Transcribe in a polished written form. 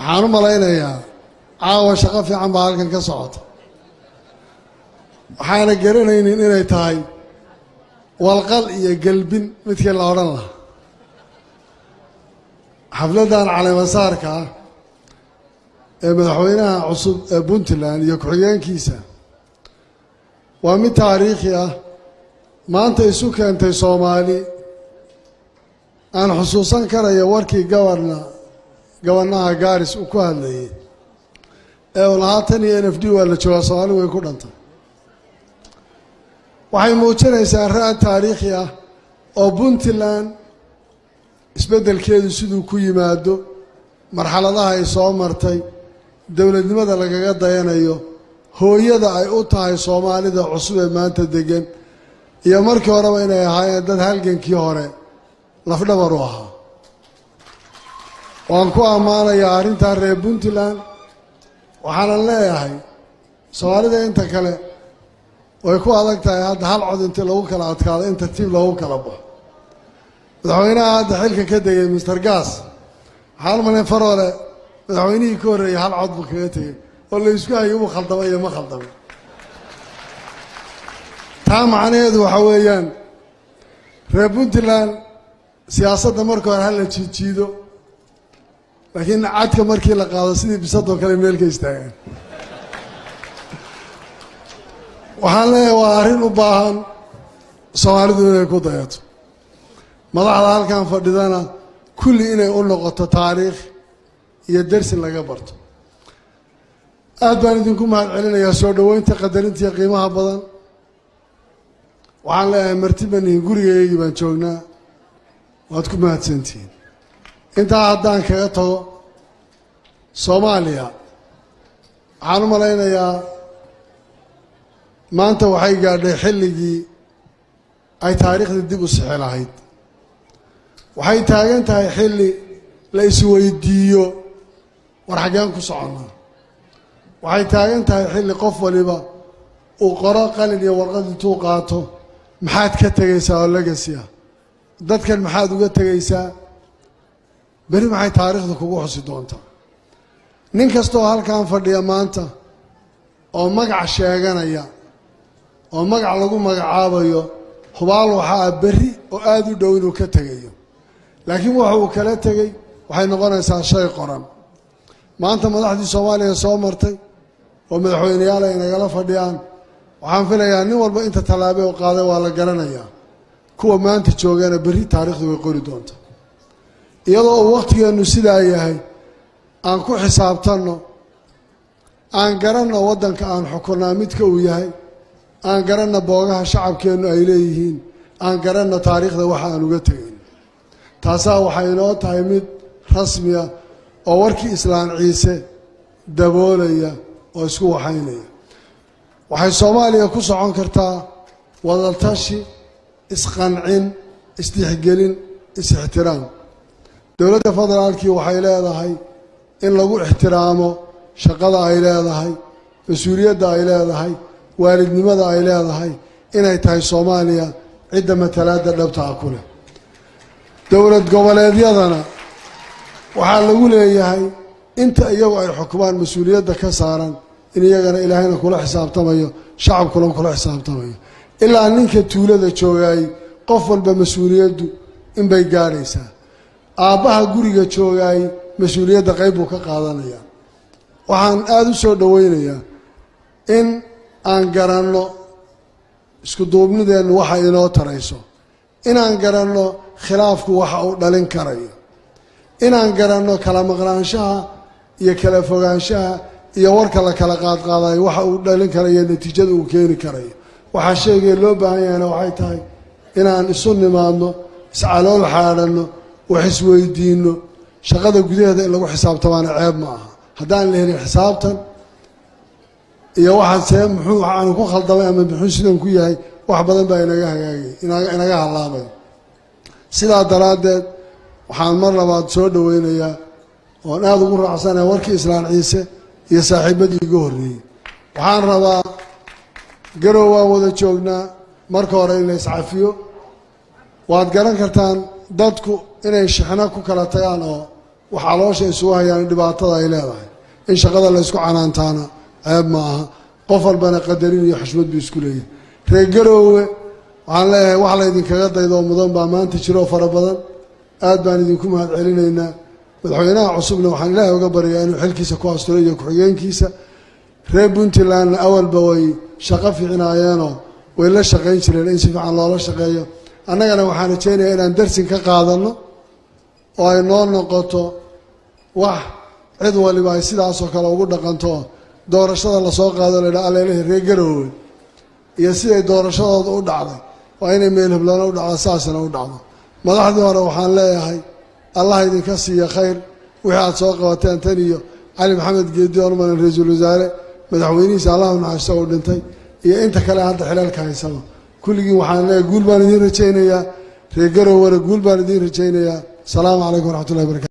waxaan u malaynayaa caawa shaqo fiican baa halkan ka socota waxaana garanaynin inay tahay walqal iyo galbin midkii la odhan lahaa xafladan caleemasaarka ah ee madaxweynaha cusub ee Puntland iyo ku-xigeenkiisa waa mid taariikhi ah maanta isu keentay Soomaali aan xusuusan karayo warkii gabanaha Gaaris uu ku hadlayay ee lahaatan iyo NFD waa la joogaa Soomaali way ku dhantay waxay muujinaysaa raad taariikhi ah oo Puntland isbeddelkeedu siduu ku yimaado marxaladaha ay soo martay dawladnimada lagaga dayanayo hooyada ay u tahay Soomaalida cusub ee maanta degan iyo markii horeba inay ahaayeen dad halgankii hore lafdhabar u ahaa waan ku ammaanayaa arrintaa reer Puntland waxaana leeyahay Soomaalida inta kale way ku adag tahay hadda hal cod inta lagu kala adkaado inta tiim lagu kala baxo madaxweynaha hadda xilka ka degay Mr. Gas waxaan maleen farole madaxweynihii ka horreeyay hal cod buu kaga tegay oo la isku hayo uu khaldamay iyo ma khaldamay taa macnaheedu waxa weeyaan reer Puntland siyaasadda marka hore hal la jiido laakiin cadka markii la qaado sidii bisadoo kale meel ka istaagaan waxaan leeyahay waa arrin u baahan Soomaalidu inay ku dayato madaxda halkan fadhidana kulli inay u noqoto taariikh iyo darsi laga barto aad baan idinku mahadcelinayaa soo dhoweynta qadarinta iyo qiimaha badan waxaan leeyahay martibanihin gurigeygii baan joognaa waad ku mahadsantihiin intaa haddaan kaga tago Soomaaliya waxaan u malaynayaa maanta waxay gaadhay xilligii ay taariikhda dib u sixi lahayd waxay taagan tahay xilli la isweydiiyo war xaggeen ku soconnaa waxay taagan tahay xilli qof waliba uu qoro qalin iyo warqad intuu qaato maxaad ka tegaysaa oo legacy ah dadkan maxaad uga tegaysaa beri maxay taariikhda kugu xusi doontaa nin kastoo halkan fadhiya maanta oo magac sheeganaya oo magac lagu magacaabayo hubaal waxaa berri oo aad u dhow inuu ka tegayo laakiin waxa uu kala tegay waxay noqonaysaa shay qoran maanta madaxdii Soomaaliya soo martay oo madaxweynayaal ay nagala fadhiyaan waxaan filayaa nin walba inta talaabo oo qaaday waa la garanayaa kuwa maanta joogana berri taariikhdu way qori doontaa iyadoo uu waqtigeenu sidaa yahay aan ku xisaabtanno aan garanno waddanka aan xukunaa midka uu yahay aan garanno boogaha shacabkeennu ay leeyihiin aan garanno taariikhda waxa aan uga tegayn taasaa waxay inoo tahay mid rasmi ah oo warkii Islaan Ciise daboolaya oo isku waxaynaya waxay Soomaaliya ku socon kartaa wadaltashi isqancin isdixgelin is-ixtiraam dowladda federaalkii waxay leedahay in lagu ixtiraamo shaqada ay leedahay mas'uuliyadda ay leedahay waalidnimada ay leedahay inay tahay Soomaaliya cidda matalaadda dhabta ah ku leh dowlad goboleedyadana waxaa lagu leeyahay inta iyagu ay xukumaan mas'uuliyadda ka saaran in iyagana ilaahayna kula xisaabtamayo shacabkuna kula xisaabtamayo ilaa ninka tuulada joogay qof walba mas'uuliyaddu in bay gaaraysaa aabbaha guriga joogay mas'uuliyadda qayb uu ka qaadanaya waxaan aad u soo dhaweynayaa in aan garanno isku duubnideennu waxa inoo tarayso inaan garanno khilaafku waxa uu dhalin karayo inaan garanno kala maqnaanshaha iyo kala fogaanshaha iyo warka la kala qaadqaadayo waxa uu dhalin karayo natiijada uu keeni karayo waxa sheegay loo baahan yahay waxay tahay inaan isu nimaadno iscalool xaadhanno wax isweydiinno shaqada gudaheeda in lagu xisaabtamaana ceeb ma aha haddaan la helin xisaabtan iyo waxaan muxuu aan ku khaldamay ama muxuu sidan ku yahay wax badan baa inaga halaabay sidaa daraaddeed waxaan mar labaad soo dhaweynayaa oon aad ugu raacsanahay warkii Islaan Ciise iyo saaxiibadii iga horreeyey waxaan rabaa garow waan wada joognaa marka hore in la iscafiyo waad garan kartaan dadku inay shixna ku kala tagaan oo وحلوش يسوها يعني دبعتها إلى إن شغل الله يسكو عنان تانا عيب معها قفل بنا قدرين يحشمت بيسكولية رجلوا وعلى وعلى يدين كغدا إذا رمضان بعمان تشروا فربضا آد بان يدينكم هاد علينا إن مدحوينا عصبنا وحن الله وقبر يعني حل كيسة كواسترية وكحيين كيسة ريبونت لان أول بوي شقف عنايانه وإلا شقين شرين إنسي عن الله شقيه أنا وحنا تشيني إلى درس كقاعدنا وإنه نقطة واحد عدوى اللي بايسيد عصوك لو قلنا قنطوه دور الشهر الله سوق هذا اللي عليه رجلوا يسير دور الشهر ودع عليه وين يميله بلنا ودع على أساسنا ودع عليه ما راح دور وحنا لا هاي الله يديك يا خير وحاد سوق وتان تانية علي محمد جدير من رئيس الوزراء مدحويني سلام مع السوق دنتي يا أنت كلا هذا حلال كان يسمى كل جي وحنا يقول بالدين رجينا يا رجلوا ورجول بالدين رجينا يا السلام عليكم ورحمة الله وبركاته.